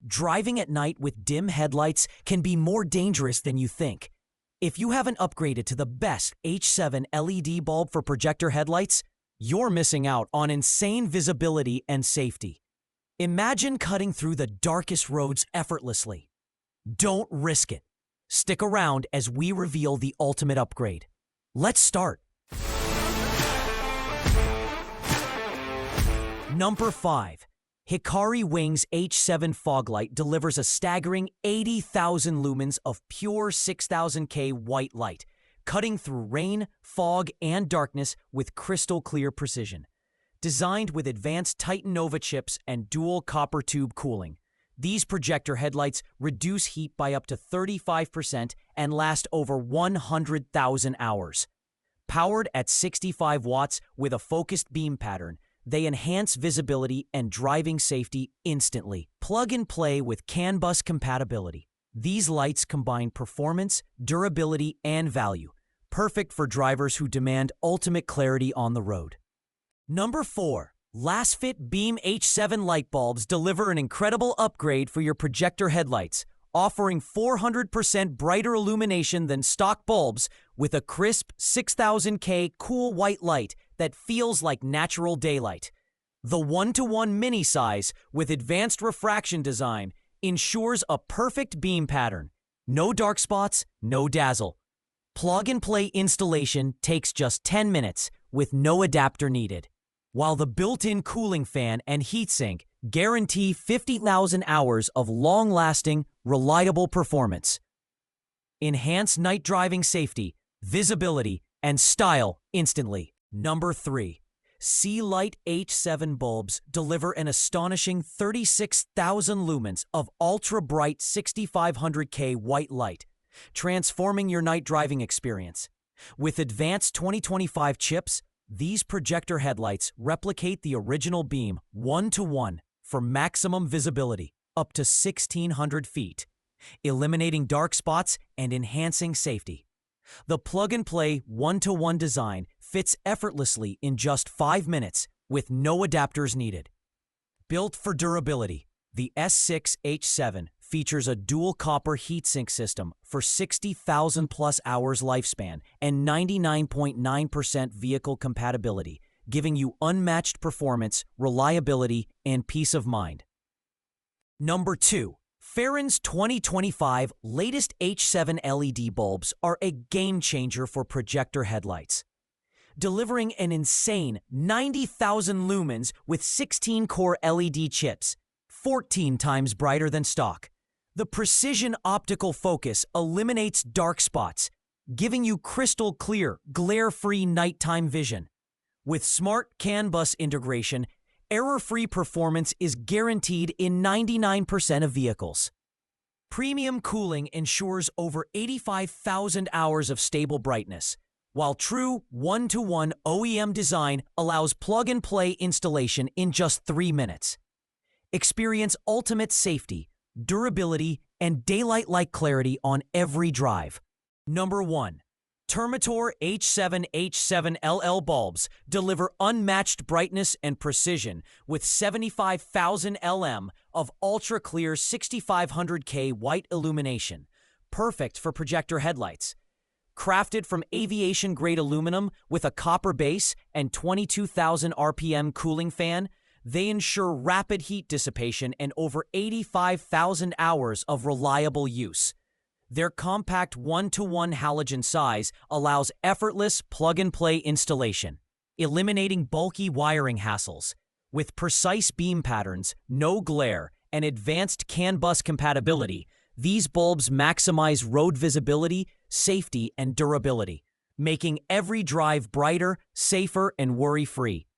Driving at night with dim headlights can be more dangerous than you think. If you haven't upgraded to the best H7 LED bulb for projector headlights, you're missing out on insane visibility and safety. Imagine cutting through the darkest roads effortlessly. Don't risk it. Stick around as we reveal the ultimate upgrade. Let's start. Number 5. HIKARI Wing's H7 fog light delivers a staggering 80,000 lumens of pure 6000K white light, cutting through rain, fog, and darkness with crystal clear precision. Designed with advanced Titan Nova chips and dual copper tube cooling, these projector headlights reduce heat by up to 35% and last over 100,000 hours. Powered at 65 watts with a focused beam pattern, they enhance visibility and driving safety instantly. Plug and play with CAN bus compatibility. These lights combine performance, durability, and value, perfect for drivers who demand ultimate clarity on the road. Number 4. LASFIT Beam H7 light bulbs deliver an incredible upgrade for your projector headlights, offering 400% brighter illumination than stock bulbs with a crisp 6000K cool white light that feels like natural daylight. The 1:1 mini size with advanced refraction design ensures a perfect beam pattern. No dark spots, no dazzle. Plug and play installation takes just 10 minutes with no adapter needed, while the built-in cooling fan and heatsink guarantee 50,000 hours of long-lasting, reliable performance. Enhance night driving safety, visibility, and style instantly. Number 3. SEALIGHT H7 bulbs deliver an astonishing 36,000 lumens of ultra-bright 6500K white light, transforming your night driving experience. With advanced 2025 chips, these projector headlights replicate the original beam 1:1 for maximum visibility up to 1,600 feet, eliminating dark spots and enhancing safety. The plug-and-play 1:1 design fits effortlessly in just 5 minutes with no adapters needed. Built for durability, the S6 H7 features a dual copper heatsink system for 60,000 plus hours lifespan and 99.9% vehicle compatibility, giving you unmatched performance, reliability, and peace of mind. Number 2. FAHREN's 2025 latest H7 LED bulbs are a game changer for projector headlights. Delivering an insane 90,000 lumens with 16-core LED chips, 14 times brighter than stock. The precision optical focus eliminates dark spots, giving you crystal clear, glare-free nighttime vision. With smart CAN bus integration, error-free performance is guaranteed in 99% of vehicles. Premium cooling ensures over 85,000 hours of stable brightness, while true 1:1 OEM design allows plug-and-play installation in just 3 minutes. Experience ultimate safety, durability, and daylight-like clarity on every drive. Number 1. Termitor H7 bulbs deliver unmatched brightness and precision with 75,000 LM of ultra-clear 6500K white illumination, perfect for projector headlights. Crafted from aviation-grade aluminum with a copper base and 22,000 RPM cooling fan, they ensure rapid heat dissipation and over 85,000 hours of reliable use. Their compact 1:1 halogen size allows effortless plug-and-play installation, eliminating bulky wiring hassles. With precise beam patterns, no glare, and advanced CAN bus compatibility, these bulbs maximize road visibility, safety, and durability, making every drive brighter, safer, and worry-free.